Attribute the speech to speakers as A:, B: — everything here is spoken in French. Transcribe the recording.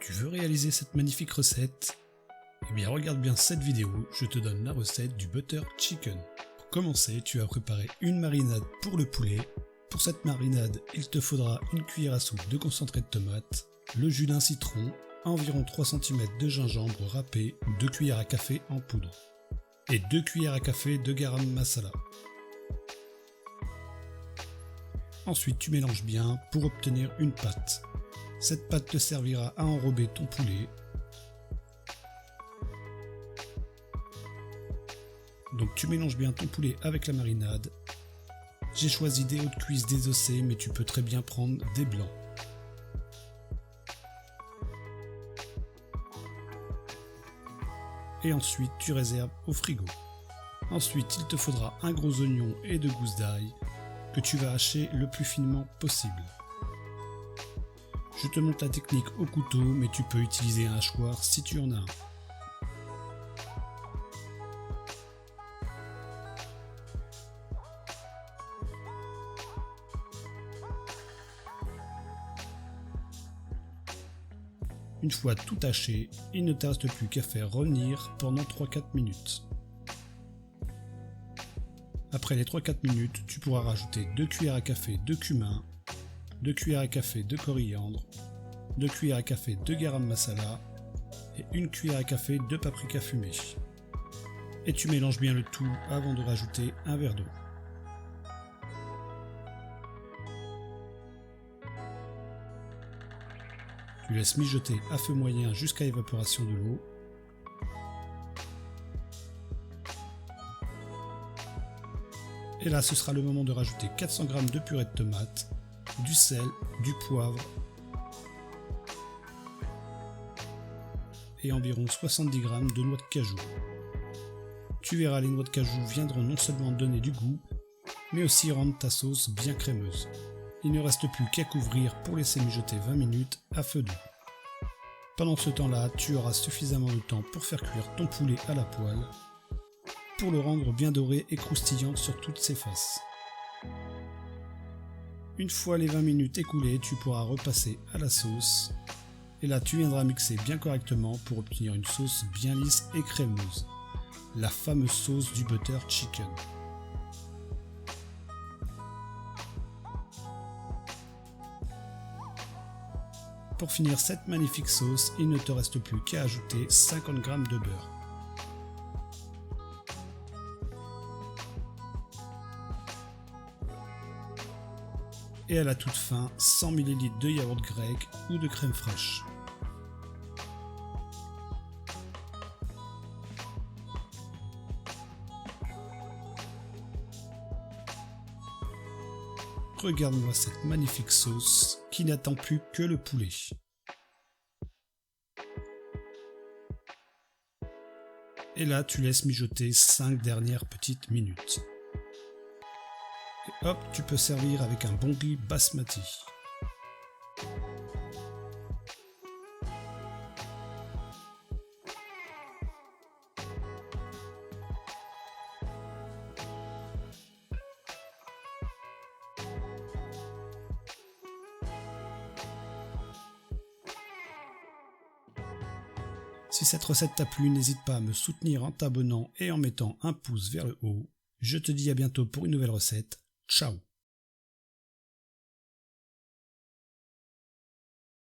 A: Tu veux réaliser cette magnifique recette? Eh bien regarde bien cette vidéo, je te donne la recette du butter chicken. Pour commencer, tu vas préparer une marinade pour le poulet. Pour cette marinade, il te faudra une cuillère à soupe de concentré de tomate, le jus d'un citron, environ 3 cm de gingembre râpé, 2 cuillères à café en poudre et 2 cuillères à café de garam masala. Ensuite, tu mélanges bien pour obtenir une pâte. Cette pâte te servira à enrober ton poulet. Donc tu mélanges bien ton poulet avec la marinade. J'ai choisi des hautes cuisses désossées, mais tu peux très bien prendre des blancs. Et ensuite tu réserves au frigo. Ensuite il te faudra un gros oignon et 2 gousses d'ail que tu vas hacher le plus finement possible. Je te montre la technique au couteau, mais tu peux utiliser un hachoir si tu en as un. Une fois tout haché, il ne te reste plus qu'à faire revenir pendant 3-4 minutes. Après les 3-4 minutes, tu pourras rajouter 2 cuillères à café de cumin, 2 cuillères à café de coriandre, 2 cuillères à café de garam masala et 1 cuillère à café de paprika fumée. Et tu mélanges bien le tout avant de rajouter un verre d'eau. Tu laisses mijoter à feu moyen jusqu'à évaporation de l'eau. Et là, ce sera le moment de rajouter 400 g de purée de tomate, du sel, du poivre et environ 70 g de noix de cajou. Tu verras, les noix de cajou viendront non seulement donner du goût, mais aussi rendre ta sauce bien crémeuse. Il ne reste plus qu'à couvrir pour laisser mijoter 20 minutes à feu doux. Pendant ce temps-là, tu auras suffisamment de temps pour faire cuire ton poulet à la poêle, pour le rendre bien doré et croustillant sur toutes ses faces. Une fois les 20 minutes écoulées, tu pourras repasser à la sauce. Et là, tu viendras mixer bien correctement pour obtenir une sauce bien lisse et crémeuse. La fameuse sauce du butter chicken. Pour finir cette magnifique sauce, il ne te reste plus qu'à ajouter 50 g de beurre. Et à la toute fin, 100 ml de yaourt grec ou de crème fraîche. Regarde-moi cette magnifique sauce qui n'attend plus que le poulet. Et là, tu laisses mijoter 5 dernières petites minutes. Et hop, tu peux servir avec un bon riz basmati. Si cette recette t'a plu, n'hésite pas à me soutenir en t'abonnant et en mettant un pouce vers le haut. Je te dis à bientôt pour une nouvelle recette. Ciao!